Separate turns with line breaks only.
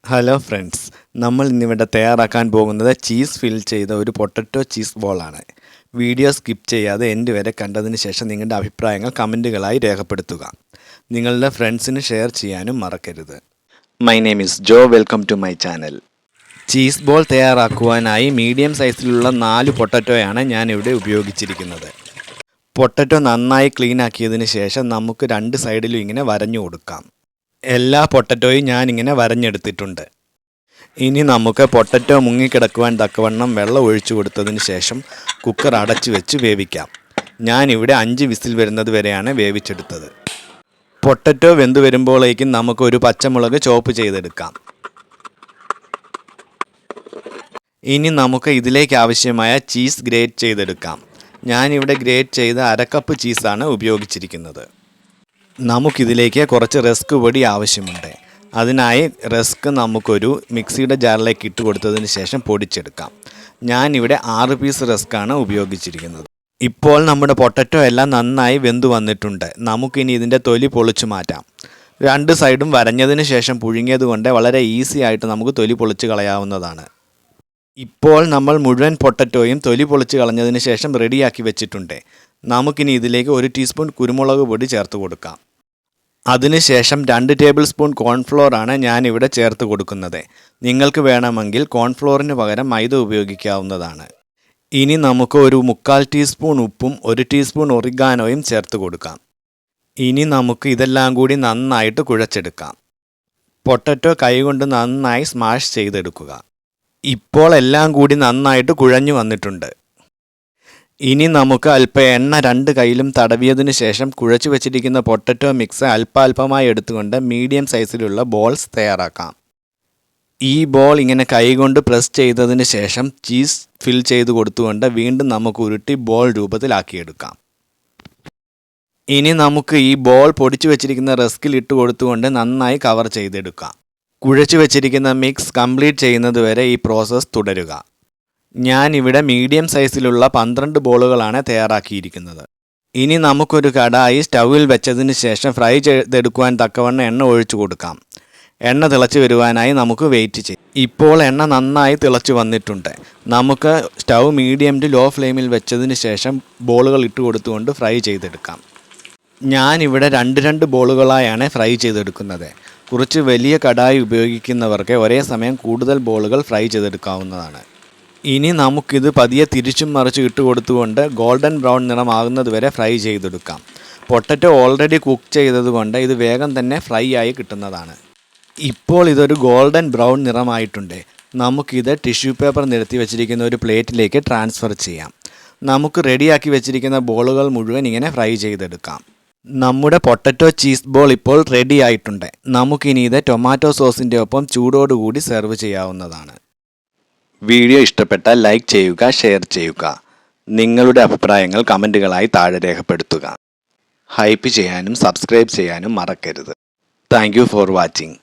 Hello friends, നമ്മൾ ഇന്നിവിടെ തയ്യാറാക്കാൻ പോകുന്നത് ചീസ് ഫിൽ ചെയ്ത ഒരു പൊട്ടറ്റോ ചീസ് ബോളാണ്. വീഡിയോ സ്കിപ്പ് ചെയ്യാതെ എൻഡ് വരെ കണ്ടതിന് ശേഷം നിങ്ങളുടെ അഭിപ്രായങ്ങൾ കമൻറ്റുകളായി രേഖപ്പെടുത്തുക. നിങ്ങളുടെ ഫ്രണ്ട്സിന് ഷെയർ ചെയ്യാനും മറക്കരുത്. My name is Jo. Welcome to my channel. Cheese ball തയ്യാറാക്കുവാനായി മീഡിയം സൈസിലുള്ള 4 പൊട്ടറ്റോയാണ് ഞാനിവിടെ ഉപയോഗിച്ചിരിക്കുന്നത്. പൊട്ടറ്റോ നന്നായി ക്ലീൻ ആക്കിയതിന് ശേഷം നമുക്ക് 2 സൈഡിലും ഇങ്ങനെ വരഞ്ഞു കൊടുക്കാം. എല്ലാ പൊട്ടറ്റോയും ഞാനിങ്ങനെ വരഞ്ഞെടുത്തിട്ടുണ്ട്. ഇനി നമുക്ക് പൊട്ടറ്റോ മുങ്ങിക്കിടക്കുവാൻ തക്കവണ്ണം വെള്ളം ഒഴിച്ചു കൊടുത്തതിന് ശേഷം കുക്കർ അടച്ചു വെച്ച് വേവിക്കാം. ഞാനിവിടെ 5 വിസിൽ വരുന്നത് വരെയാണ് വേവിച്ചെടുത്തത്. പൊട്ടറ്റോ വെന്ത് വരുമ്പോഴേക്കും നമുക്കൊരു പച്ചമുളക് ചോപ്പ് ചെയ്തെടുക്കാം. ഇനി നമുക്ക് ഇതിലേക്ക് ആവശ്യമായ ചീസ് ഗ്രേറ്റ് ചെയ്തെടുക്കാം. ഞാനിവിടെ ഗ്രേറ്റ് ചെയ്ത 1/2 കപ്പ് ചീസാണ് ഉപയോഗിച്ചിരിക്കുന്നത്. നമുക്കിതിലേക്ക് കുറച്ച് റസ്ക് പൊടി ആവശ്യമുണ്ട്. അതിനായി റസ്ക് നമുക്കൊരു മിക്സിയുടെ ജാറിലേക്ക് ഇട്ട് കൊടുത്തതിന് ശേഷം പൊടിച്ചെടുക്കാം. ഞാനിവിടെ 6 പീസ് റസ്ക്കാണ് ഉപയോഗിച്ചിരിക്കുന്നത്. ഇപ്പോൾ നമ്മുടെ പൊട്ടറ്റോ എല്ലാം നന്നായി വെന്തു വന്നിട്ടുണ്ട്. നമുക്കിനി ഇതിൻ്റെ തൊലി പൊളിച്ചു മാറ്റാം. 2 സൈഡും വരഞ്ഞതിന് ശേഷം പുഴുങ്ങിയത് കൊണ്ട് വളരെ ഈസി ആയിട്ട് നമുക്ക് തൊലി പൊളിച്ച് കളയാവുന്നതാണ്. ഇപ്പോൾ നമ്മൾ മുഴുവൻ പൊട്ടറ്റോയും തൊലി പൊളിച്ച് കളഞ്ഞതിന് ശേഷം റെഡിയാക്കി വെച്ചിട്ടുണ്ട്. നമുക്കിനി ഇതിലേക്ക് 1 ടീസ്പൂൺ കുരുമുളക് പൊടി ചേർത്ത് കൊടുക്കാം. അതിനുശേഷം 2 ടേബിൾ സ്പൂൺ കോൺഫ്ലോറാണ് ഞാനിവിടെ ചേർത്ത് കൊടുക്കുന്നത്. നിങ്ങൾക്ക് വേണമെങ്കിൽ കോൺഫ്ലോറിന് പകരം മൈദ ഉപയോഗിക്കാവുന്നതാണ്. ഇനി നമുക്ക് ഒരു 3/4 ടീസ്പൂൺ ഉപ്പും 1 ടീസ്പൂൺ ഒറിഗാനോയും ചേർത്ത് കൊടുക്കാം. ഇനി നമുക്ക് ഇതെല്ലാം കൂടി നന്നായിട്ട് കുഴച്ചെടുക്കാം. പൊട്ടറ്റോ കൈകൊണ്ട് നന്നായി സ്മാഷ് ചെയ്തെടുക്കുക. ഇപ്പോൾ എല്ലാം കൂടി നന്നായിട്ട് കുഴഞ്ഞു വന്നിട്ടുണ്ട്. ഇനി നമുക്ക് അല്പം എണ്ണ 2 കൈയിലും തടവിയതിനു ശേഷം കുഴച്ചു വെച്ചിരിക്കുന്ന പൊട്ടറ്റോ മിക്സ് അല്പാൽപമായി എടുത്തുകൊണ്ട് മീഡിയം സൈസിലുള്ള ബോൾസ് തയ്യാറാക്കാം. ഈ ബോൾ ഇങ്ങനെ കൈകൊണ്ട് പ്രസ് ചെയ്തതിന് ശേഷം ചീസ് ഫിൽ ചെയ്ത് കൊടുത്തുകൊണ്ട് വീണ്ടും നമുക്ക് ഉരുട്ടി ബോൾ രൂപത്തിലാക്കിയെടുക്കാം. ഇനി നമുക്ക് ഈ ബോൾ പൊടിച്ചു വെച്ചിരിക്കുന്ന റസ്കിൽ ഇട്ട് കൊടുത്തുകൊണ്ട് നന്നായി കവർ ചെയ്തെടുക്കാം. കുഴച്ചു വെച്ചിരിക്കുന്ന മിക്സ് കംപ്ലീറ്റ് ചെയ്യുന്നത് വരെ ഈ പ്രോസസ്സ് തുടരുക. ഞാനിവിടെ മീഡിയം സൈസിലുള്ള 12 ബോളുകളാണ് തയ്യാറാക്കിയിരിക്കുന്നത്. ഇനി നമുക്കൊരു കടായി സ്റ്റൗവിൽ വെച്ചതിന് ശേഷം ഫ്രൈ ചെയ്തെടുക്കുവാൻ തക്കവണ്ണം എണ്ണ ഒഴിച്ചു കൊടുക്കാം. എണ്ണ തിളച്ച് വരുവാനായി നമുക്ക് വെയിറ്റ് ചെയ്യാം. ഇപ്പോൾ എണ്ണ നന്നായി തിളച്ച് വന്നിട്ടുണ്ട്. നമുക്ക് സ്റ്റൗ മീഡിയം ടു ലോ ഫ്ലെയിമിൽ വെച്ചതിന് ശേഷം ബോളുകൾ ഇട്ട് കൊടുത്തുകൊണ്ട് ഫ്രൈ ചെയ്തെടുക്കാം. ഞാനിവിടെ 2 ബോളുകളായാണ് ഫ്രൈ ചെയ്തെടുക്കുന്നത്. കുറച്ച് വലിയ കടായി ഉപയോഗിക്കുന്നവർക്ക് ഒരേ സമയം കൂടുതൽ ബോളുകൾ ഫ്രൈ ചെയ്തെടുക്കാവുന്നതാണ്. ഇനി നമുക്കിത് പതിയെ തിരിച്ചും മറിച്ച് ഇട്ട് കൊടുത്തുകൊണ്ട് ഗോൾഡൻ ബ്രൗൺ നിറമാകുന്നത് വരെ ഫ്രൈ ചെയ്തെടുക്കാം. പൊട്ടറ്റോ ഓൾറെഡി കുക്ക് ചെയ്തതുകൊണ്ട് ഇത് വേഗം തന്നെ ഫ്രൈ ആയി കിട്ടുന്നതാണ്. ഇപ്പോൾ ഇതൊരു ഗോൾഡൻ ബ്രൗൺ നിറമായിട്ടുണ്ട്. നമുക്കിത് ടിഷ്യൂ പേപ്പർ നിരത്തി വെച്ചിരിക്കുന്ന ഒരു പ്ലേറ്റിലേക്ക് ട്രാൻസ്ഫർ ചെയ്യാം. നമുക്ക് റെഡിയാക്കി വെച്ചിരിക്കുന്ന ബോളുകൾ മുഴുവൻ ഇങ്ങനെ ഫ്രൈ ചെയ്തെടുക്കാം. നമ്മുടെ പൊട്ടറ്റോ ചീസ് ബോൾ ഇപ്പോൾ റെഡി ആയിട്ടുണ്ട്. നമുക്കിനി ഇത് ടൊമാറ്റോ സോസിൻ്റെ ഒപ്പം ചൂടോടുകൂടി സെർവ് ചെയ്യാവുന്നതാണ്. വീഡിയോ ഇഷ്ടപ്പെട്ടാൽ ലൈക്ക് ചെയ്യുക, ഷെയർ ചെയ്യുക. നിങ്ങളുടെ അഭിപ്രായങ്ങൾ കമൻറ്റുകളായി താഴെ രേഖപ്പെടുത്തുക. ഹൈപ്പ് ചെയ്യാനും സബ്സ്ക്രൈബ് ചെയ്യാനും മറക്കരുത്. Thank you for watching.